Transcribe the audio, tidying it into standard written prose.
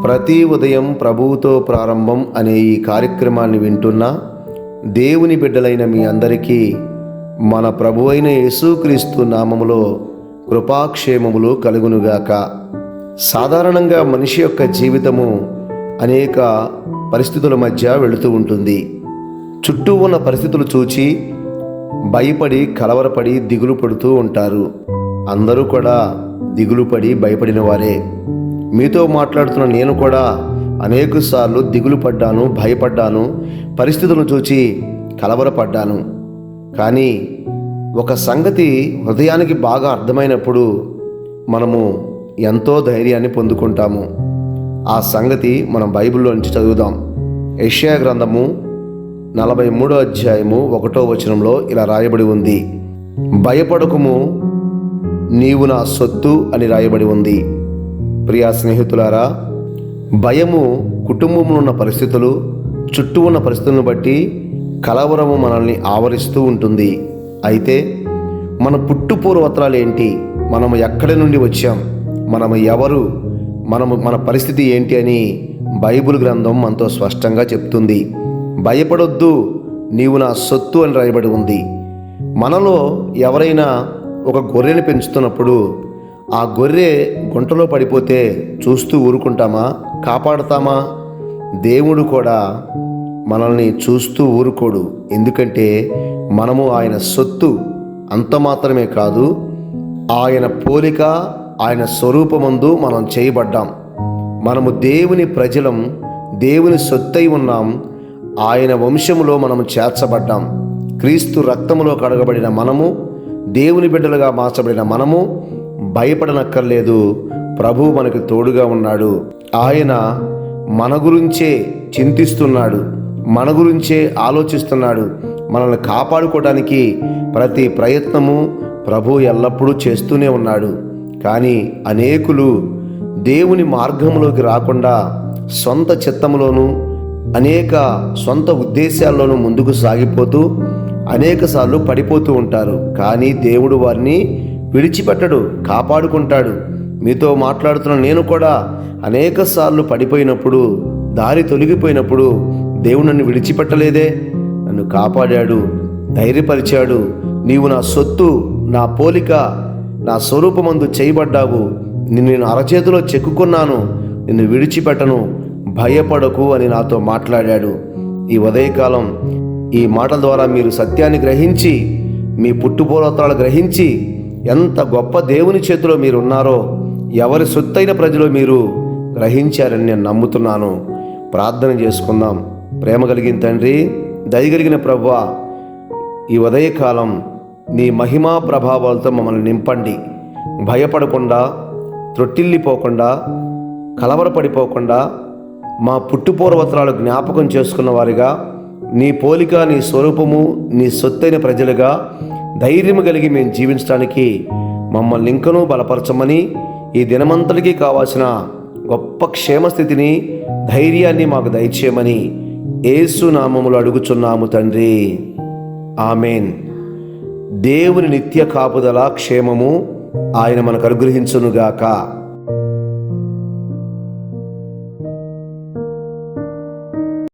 ప్రతి ఉదయం ప్రభువుతో ప్రారంభం అనే ఈ కార్యక్రమాన్ని వింటున్న దేవుని బిడ్డలైన మీ అందరికీ మన ప్రభువైన యేసుక్రీస్తు నామములో కృపాక్షేమములు కలుగునుగాక. సాధారణంగా మనిషి యొక్క జీవితము అనేక పరిస్థితుల మధ్య వెళుతూ ఉంటుంది. చుట్టూ ఉన్న పరిస్థితులు చూచి భయపడి కలవరపడి దిగులు పడుతూ ఉంటారు. అందరూ కూడా దిగులు పడి భయపడిన వారే. మీతో మాట్లాడుతున్న నేను కూడా అనేకసార్లు దిగులు పడ్డాను, భయపడ్డాను, పరిస్థితులను చూచి కలవరపడ్డాను. కానీ ఒక సంగతి హృదయానికి బాగా అర్థమైనప్పుడు మనము ఎంతో ధైర్యాన్ని పొందుకుంటాము. ఆ సంగతి మనం బైబిల్లో నుంచి చదువుదాం. యెషయా గ్రంథము 43వ అధ్యాయము 1వ వచనంలో ఇలా రాయబడి ఉంది, భయపడకుము, నీవు నా సొత్తు అని రాయబడి ఉంది. ప్రియా స్నేహితులారా, భయము కుటుంబంలో ఉన్న పరిస్థితులు, చుట్టూ ఉన్న పరిస్థితులను బట్టి కలవరము మనల్ని ఆవరిస్తూ ఉంటుంది. అయితే మన పుట్టుపూర్వత్రాలు ఏంటి, మనము ఎక్కడి నుండి వచ్చాం, మనము ఎవరు, మన పరిస్థితి ఏంటి అని బైబిల్ గ్రంథం మనతో స్పష్టంగా చెప్తుంది. భయపడొద్దు, నీవు నా సొత్తు అని రాయబడి ఉంది. మనలో ఎవరైనా ఒక గొర్రెని పెంచుతున్నప్పుడు ఆ గొర్రె గుంటలో పడిపోతే చూస్తూ ఊరుకుంటామా, కాపాడుతామా? దేవుడు కూడా మనల్ని చూస్తూ ఊరుకోడు. ఎందుకంటే మనము ఆయన సొత్తు. అంత మాత్రమే కాదు, ఆయన పోలిక, ఆయన స్వరూపమందు మనం చేయబడ్డాం. మనము దేవుని ప్రజలం, దేవుని సొత్తై ఉన్నాం. ఆయన వంశములో మనము చేర్చబడ్డాం. క్రీస్తు రక్తములో కడగబడిన మనము, దేవుని బిడ్డలుగా మార్చబడిన మనము భయపడనక్కర్లేదు. ప్రభువు మనకు తోడుగా ఉన్నాడు. ఆయన మన గురించే చింతిస్తున్నాడు, మన గురించే ఆలోచిస్తున్నాడు. మనల్ని కాపాడుకోవడానికి ప్రతి ప్రయత్నము ప్రభువు ఎల్లప్పుడూ చేస్తూనే ఉన్నాడు. కానీ అనేకులు దేవుని మార్గంలోకి రాకుండా సొంత చిత్తములోను అనేక సొంత ఉద్దేశాల్లోనూ ముందుకు సాగిపోతూ అనేకసార్లు పడిపోతూ ఉంటారు. కానీ దేవుడు వారిని విడిచిపెట్టడు, కాపాడుకుంటాడు. మీతో మాట్లాడుతున్న నేను కూడా అనేకసార్లు పడిపోయినప్పుడు, దారి తొలగిపోయినప్పుడు దేవుడు నన్ను విడిచిపెట్టలేదే, నన్ను కాపాడాడు, ధైర్యపరిచాడు. నీవు నా సొత్తు, నా పోలిక, నా స్వరూపమందు చేయబడ్డావు, నిన్ను నేను అరచేతిలో చెక్కుకున్నాను, నిన్ను విడిచిపెట్టను, భయపడకు అని నాతో మాట్లాడాడు. ఈ ఉదయకాలం ఈ మాటల ద్వారా మీరు సత్యాన్ని గ్రహించి, మీ పుట్టుపూర్వత్రాలు గ్రహించి, ఎంత గొప్ప దేవుని చేతిలో మీరు ఉన్నారో, ఎవరి సొత్తైన ప్రజలు మీరు గ్రహించారని నేను నమ్ముతున్నాను. ప్రార్థన చేసుకుందాం. ప్రేమ కలిగిన తండ్రి, దయగలిగిన ప్రభువా, ఈ ఉదయకాలం నీ మహిమా ప్రభావాలతో మమ్మల్ని నింపండి. భయపడకుండా, త్రొట్టిల్లిపోకుండా, కలవరపడిపోకుండా, మా పుట్టుపూర్వత్రాలు జ్ఞాపకం చేసుకున్న వారిగా, నీ పోలిక, నీ స్వరూపము, నీ సొత్తైన ప్రజలుగా ధైర్యము కలిగి మేము జీవించడానికి మమ్మల్ని ఇంకనూ బలపరచమని, ఈ దినమంతటికీ కావాల్సిన గొప్ప క్షేమస్థితిని, ధైర్యాన్ని మాకు దయచేయమని యేసు నామములో అడుగుచున్నాము తండ్రి. ఆమెన్. దేవుని నిత్య కాపుదల, క్షేమము ఆయన మనకు అనుగ్రహించునుగాక.